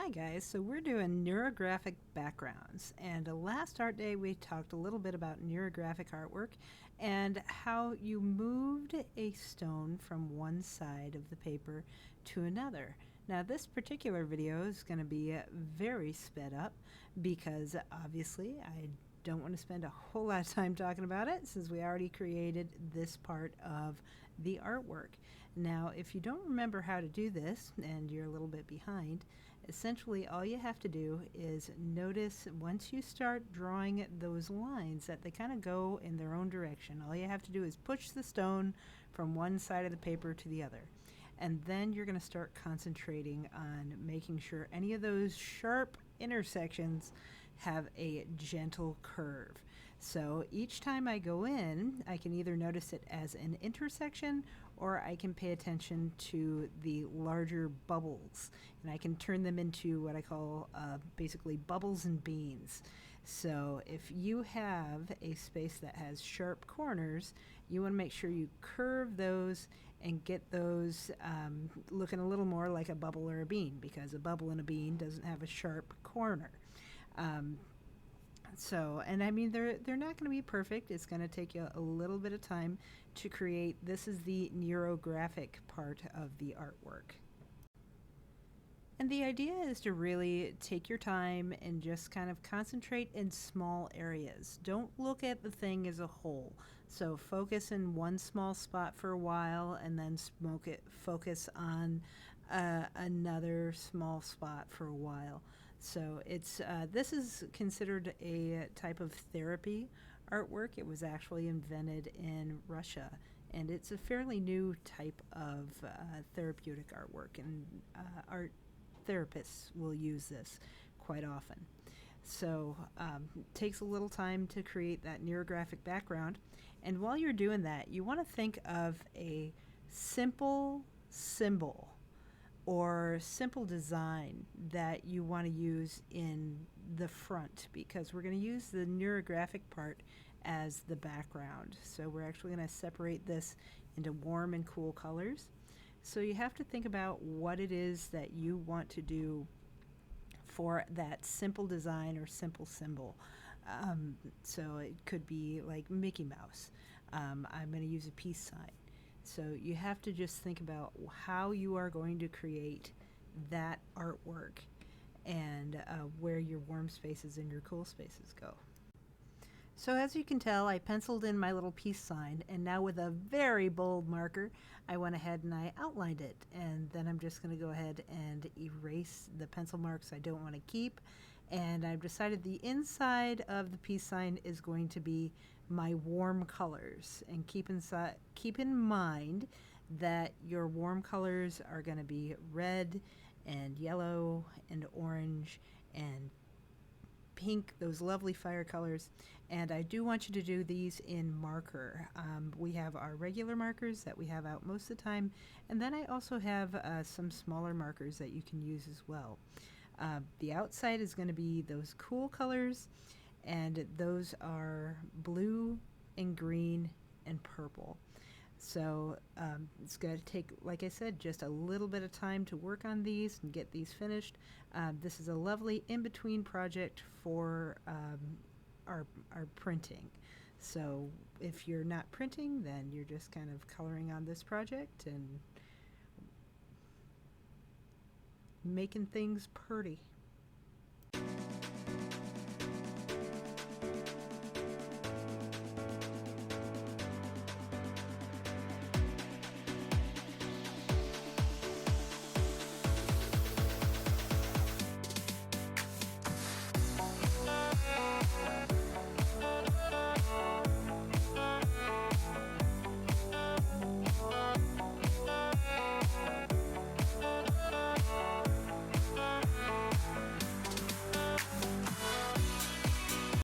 Hi guys, so we're doing neurographic backgrounds, and last art day we talked a little bit about neurographic artwork and how you moved a stone from one side of the paper to another. Now this particular video is going to be very sped up because obviously I don't want to spend a whole lot of time talking about it since we already created this part of the artwork. Now if you don't remember how to do this and you're a little bit behind, essentially all you have to do is notice once you start drawing those lines that they kind of go in their own direction. All you have to do is push the stone from one side of the paper to the other. And then you're going to start concentrating on making sure any of those sharp intersections have a gentle curve. So each time I go in, I can either notice it as an intersection or I can pay attention to the larger bubbles, and I can turn them into what I call basically bubbles and beans. So if you have a space that has sharp corners, you want to make sure you curve those and get those looking a little more like a bubble or a bean, because a bubble and a bean doesn't have a sharp corner. And I mean, they're not going to be perfect. It's going to take you a little bit of time to create. This is the neurographic part of the artwork. And the idea is to really take your time and just kind of concentrate in small areas. Don't look at the thing as a whole. So focus in one small spot for a while and then focus on another small spot for a while. So it's this is considered a type of therapy artwork. It was actually invented in Russia, and it's a fairly new type of therapeutic artwork, and art therapists will use this quite often. So it takes a little time to create that neurographic background, and while you're doing that, you want to think of a simple symbol or simple design that you want to use in the front, because we're going to use the neurographic part as the background. So we're actually going to separate this into warm and cool colors. So you have to think about what it is that you want to do for that simple design or simple symbol. So it could be like Mickey Mouse. I'm going to use a peace sign. So you have to just think about how you are going to create that artwork and where your warm spaces and your cool spaces go. So as you can tell, I penciled in my little peace sign, and now with a very bold marker, I went ahead and I outlined it. And then I'm just going to go ahead and erase the pencil marks I don't want to keep. And I've decided the inside of the peace sign is going to be my warm colors, and keep in mind that your warm colors are going to be red and yellow and orange and pink, those lovely fire colors. And I do want you to do these in marker. We have our regular markers that we have out most of the time, and then I also have some smaller markers that you can use as well. The outside is going to be those cool colors, and those are blue and green and purple. So it's going to take, like I said, just a little bit of time to work on these and get these finished. This is a lovely in-between project for our printing. So if you're not printing, then you're just kind of coloring on this project and making things pretty.